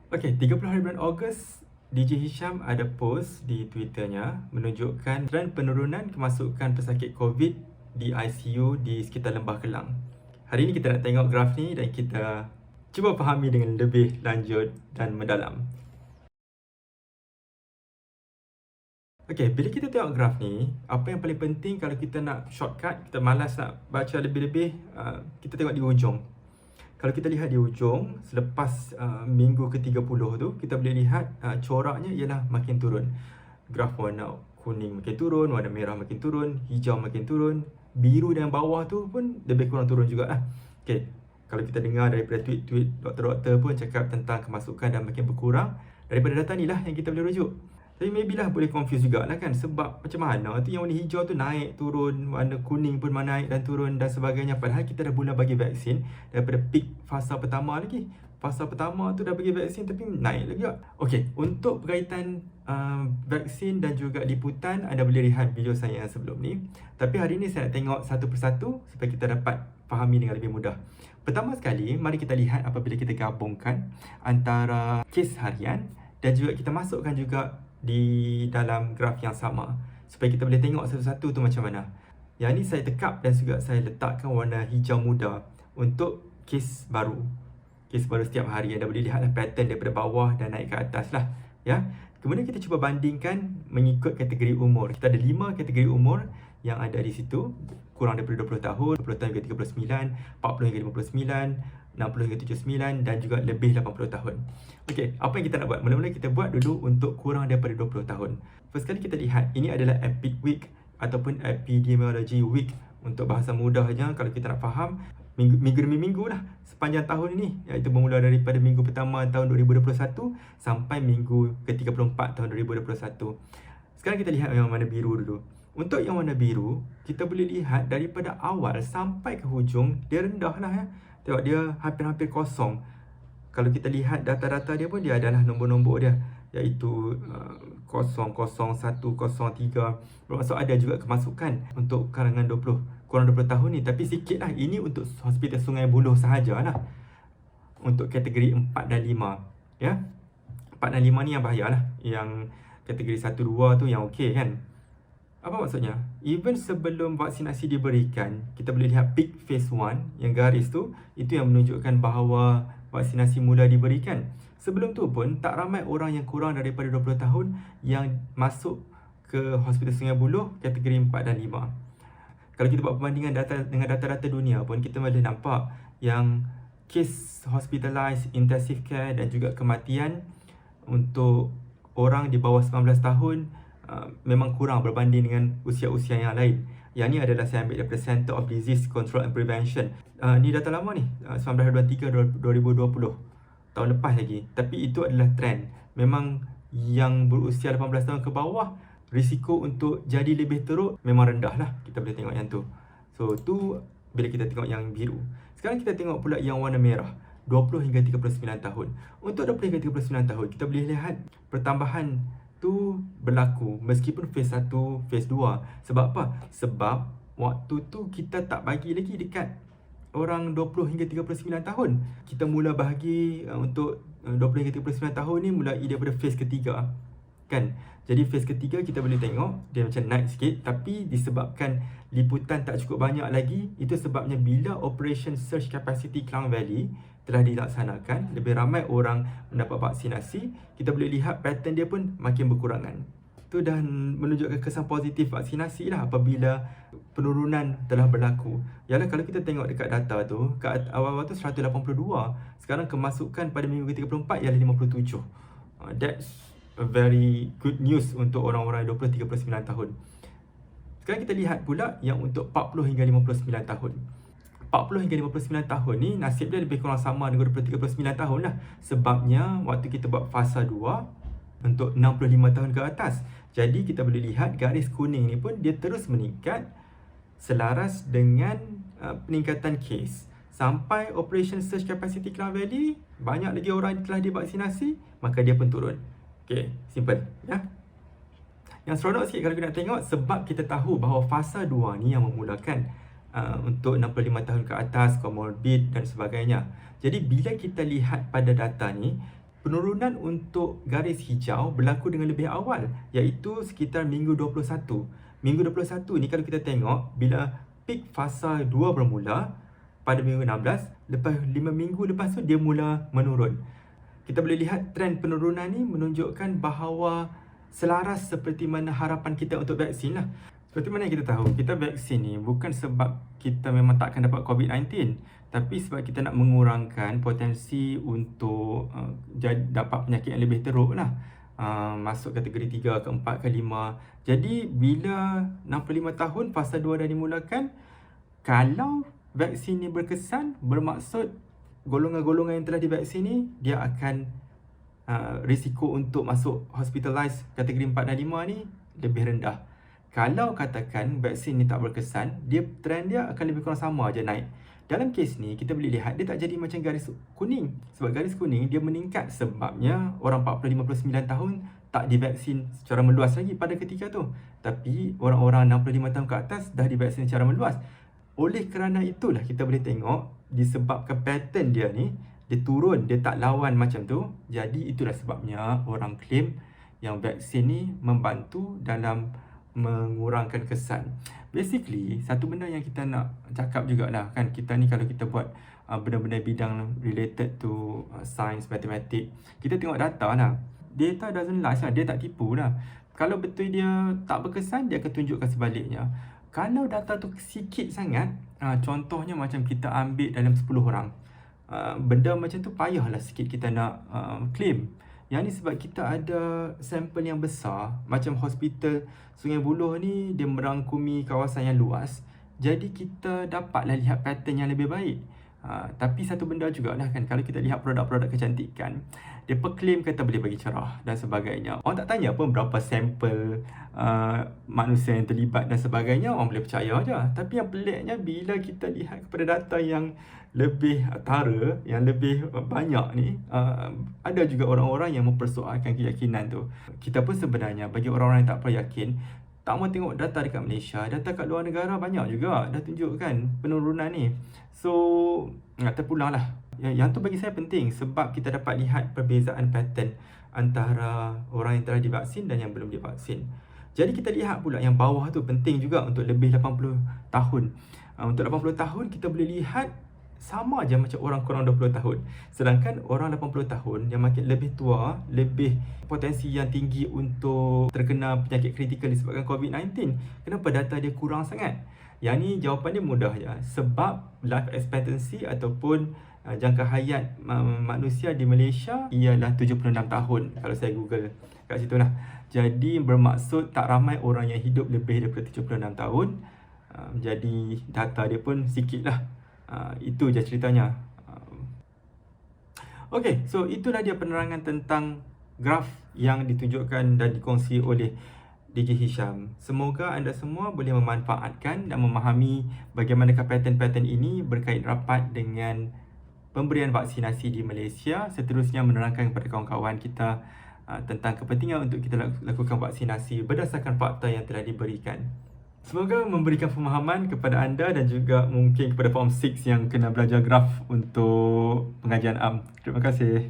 Okey, 30 hari bulan Ogos, DJ Hisham ada post di Twitternya menunjukkan trend penurunan kemasukan pesakit COVID di ICU di sekitar Lembah Kelang. Hari ini kita nak tengok graf ni dan kita cuba fahami dengan lebih lanjut dan mendalam. Okey, bila kita tengok graf ni, apa yang paling penting kalau kita nak shortcut, kita malas nak baca lebih-lebih, kita tengok di ujung. Kalau kita lihat di ujung, selepas minggu ke-30 tu, kita boleh lihat coraknya ialah makin turun. Graf warna kuning makin turun, warna merah makin turun, hijau makin turun, biru dan bawah tu pun lebih kurang turun jugalah. Okay, kalau kita dengar daripada tweet-tweet doktor-doktor pun cakap tentang kemasukan dan makin berkurang, daripada data ni lah yang kita boleh rujuk. Tapi maybe lah boleh confuse jugalah kan, sebab macam mana tu yang warna hijau tu naik turun, warna kuning pun naik dan turun dan sebagainya, padahal kita dah mula bagi vaksin daripada peak fasa pertama lagi. Fasa pertama tu dah bagi vaksin tapi naik lagi tak? Okey, untuk berkaitan vaksin dan juga liputan, anda boleh lihat video saya yang sebelum ni. Tapi hari ni saya nak tengok satu persatu supaya kita dapat fahami dengan lebih mudah. Pertama sekali, mari kita lihat apabila kita gabungkan antara kes harian dan juga kita masukkan juga di dalam graf yang sama supaya kita boleh tengok satu-satu tu macam mana. Yang ni saya tekap dan juga saya letakkan warna hijau muda untuk kes baru. Kes baru setiap hari, anda boleh lihatlah pattern daripada bawah dan naik ke atas lah, ya. Kemudian kita cuba bandingkan mengikut kategori umur. Kita ada 5 kategori umur yang ada di situ, kurang daripada 20 tahun, 20 tahun hingga 39, 40 hingga 59, 60 hingga 79 dan juga lebih 80 tahun. Okey, apa yang kita nak buat? Mula-mula kita buat dulu untuk kurang daripada 20 tahun. First kali kita lihat, ini adalah Epic Week ataupun Epidemiology Week. Untuk bahasa mudahnya, kalau kita nak faham, minggu demi minggu lah sepanjang tahun ini, iaitu bermula daripada minggu pertama tahun 2021 sampai minggu ke-34 tahun 2021. Sekarang kita lihat yang warna biru dulu. Untuk yang warna biru, kita boleh lihat daripada awal sampai ke hujung, dia rendah lah ya. Tengok dia hampir-hampir kosong. Kalau kita lihat data-data dia pun, dia adalah nombor-nombor dia, iaitu 0, 0, 1, 0, 3. Bermaksud ada juga kemasukan untuk kalangan kurang 20 tahun ni. Tapi sikit lah, ini untuk Hospital Sungai Buloh sahajalah. Untuk kategori 4 dan 5, ya. 4 dan 5 ni yang bahaya lah. Yang kategori 1, 2 tu yang okey kan. Apa maksudnya? Even sebelum vaksinasi diberikan, kita boleh lihat peak phase 1, yang garis tu, itu yang menunjukkan bahawa vaksinasi mula diberikan. Sebelum tu pun, tak ramai orang yang kurang daripada 20 tahun yang masuk ke Hospital Sungai Buloh kategori 4 dan 5. Kalau kita buat perbandingan data dengan data-data dunia pun, kita boleh nampak yang kes hospitalized, intensive care dan juga kematian untuk orang di bawah 19 tahun memang kurang berbanding dengan usia-usia yang lain. Yang ni adalah saya ambil daripada Center of Disease Control and Prevention. Ni data lama ni, 1923-2020. Tahun lepas lagi. Tapi itu adalah trend. Memang yang berusia 18 tahun ke bawah, risiko untuk jadi lebih teruk memang rendah lah. Kita boleh tengok yang tu. So tu bila kita tengok yang biru. Sekarang kita tengok pula yang warna merah, 20 hingga 39 tahun. Untuk 20 hingga 39 tahun, kita boleh lihat pertambahan tu berlaku meskipun phase 1, phase 2. Sebab apa? Sebab waktu tu kita tak bagi lagi dekat orang 20 hingga 39 tahun. Kita mula bahagi untuk 20 hingga 39 tahun ni mulai daripada phase ketiga, kan? Jadi phase ketiga kita boleh tengok dia macam naik sikit, tapi disebabkan liputan tak cukup banyak lagi. Itu sebabnya bila Operation Surge Capacity Klang Valley telah dilaksanakan, lebih ramai orang mendapat vaksinasi, kita boleh lihat pattern dia pun makin berkurangan. Itu dah menunjukkan kesan positif vaksinasi lah apabila penurunan telah berlaku. Yalah, kalau kita tengok dekat data tu, kat awal-awal tu 182, sekarang kemasukan pada minggu ke-34 ialah 57. That's a very good news untuk orang-orang 20-39 tahun. Sekarang kita lihat pula yang untuk 40 hingga 59 tahun. 40 hingga 59 tahun ni nasib dia lebih kurang sama dengan 20-39 tahun lah. Sebabnya waktu kita buat fasa 2 untuk 65 tahun ke atas. Jadi kita boleh lihat garis kuning ni pun dia terus meningkat selaras dengan peningkatan kes. Sampai Operation Surge Capacity Klang Valley, banyak lagi orang yang telah divaksinasi, maka dia pun turun. Okay, simple ya. Yang seronok sikit kalau kita nak tengok, sebab kita tahu bahawa fasa 2 ni yang memulakan untuk 65 tahun ke atas, comorbid dan sebagainya. Jadi bila kita lihat pada data ni, Penurunan untuk garis hijau berlaku dengan lebih awal, iaitu sekitar minggu 21. Minggu 21 ni kalau kita tengok, bila peak fasa 2 bermula pada minggu 16, lepas 5 minggu lepas tu dia mula menurun. Kita boleh lihat trend penurunan ni menunjukkan bahawa selaras seperti mana harapan kita untuk vaksin lah. Seperti mana yang kita tahu, kita vaksin ni bukan sebab kita memang takkan dapat COVID-19, tapi sebab kita nak mengurangkan potensi untuk dapat penyakit yang lebih teruk lah. Masuk kategori 3, ke 4, ke 5. Jadi bila 65 tahun fasa 2 dah dimulakan, kalau vaksin ni berkesan, bermaksud golongan-golongan yang telah divaksin ni, dia akan risiko untuk masuk hospitalized kategori 4 dan 5 ni lebih rendah. Kalau katakan vaksin ni tak berkesan, trend dia akan lebih kurang sama aja naik. Dalam kes ni, kita boleh lihat dia tak jadi macam garis kuning. Sebab garis kuning dia meningkat sebabnya orang 40-59 tahun tak divaksin secara meluas lagi pada ketika tu. Tapi orang-orang 65 tahun ke atas dah divaksin secara meluas. Oleh kerana itulah kita boleh tengok disebabkan pattern dia ni, dia turun, dia tak lawan macam tu. Jadi itulah sebabnya orang claim yang vaksin ni membantu dalam mengurangkan kesan. Basically, satu benda yang kita nak cakap jugalah kan, kita ni kalau kita buat benda-benda bidang related to science, matematik, kita tengok data lah. Data doesn't lie lah, dia tak tipu lah. Kalau betul dia tak berkesan, dia akan tunjukkan sebaliknya. Kalau data tu sikit sangat, contohnya macam kita ambil dalam 10 orang, benda macam tu payahlah sikit kita nak claim. Yang ni sebab kita ada sampel yang besar. Macam hospital Sungai Buloh ni, dia merangkumi kawasan yang luas. Jadi kita dapatlah lihat pattern yang lebih baik. Tapi satu benda jugalah kan, kalau kita lihat produk-produk kecantikan, dia claim kata boleh bagi cerah dan sebagainya. Orang tak tanya pun berapa sampel manusia yang terlibat dan sebagainya, orang boleh percaya je. Tapi yang peliknya bila kita lihat kepada data yang lebih tara, yang lebih banyak ni, ada juga orang-orang yang mempersoalkan keyakinan tu. Kita pun sebenarnya bagi orang-orang yang tak perlu yakin, tak mau tengok data dekat Malaysia, data kat luar negara banyak juga dah tunjukkan penurunan ni. So, terpulang lah. Yang tu bagi saya penting sebab kita dapat lihat perbezaan pattern antara orang yang telah divaksin dan yang belum divaksin. Jadi kita lihat pula yang bawah tu penting juga untuk lebih 80 tahun. Untuk 80 tahun kita boleh lihat sama aja macam orang kurang 20 tahun. Sedangkan orang 80 tahun yang makin lebih tua, lebih potensi yang tinggi untuk terkena penyakit kritikal disebabkan COVID-19. Kenapa data dia kurang sangat? Yang ni jawapan dia mudah je. Sebab life expectancy ataupun jangka hayat manusia di Malaysia ialah 76 tahun. Kalau saya Google kat situ lah. Jadi bermaksud tak ramai orang yang hidup lebih daripada 76 tahun. Jadi data dia pun sikit lah. Itu je ceritanya. Okay, so itulah dia penerangan tentang graf yang ditunjukkan dan dikongsi oleh DJ Hisham. Semoga anda semua boleh memanfaatkan dan memahami bagaimanakah pattern-pattern ini berkait rapat dengan pemberian vaksinasi di Malaysia. Seterusnya menerangkan kepada kawan-kawan kita tentang kepentingan untuk kita lakukan vaksinasi berdasarkan fakta yang telah diberikan. Semoga memberikan pemahaman kepada anda dan juga mungkin kepada Form 6 yang kena belajar graf untuk pengajian am. Terima kasih.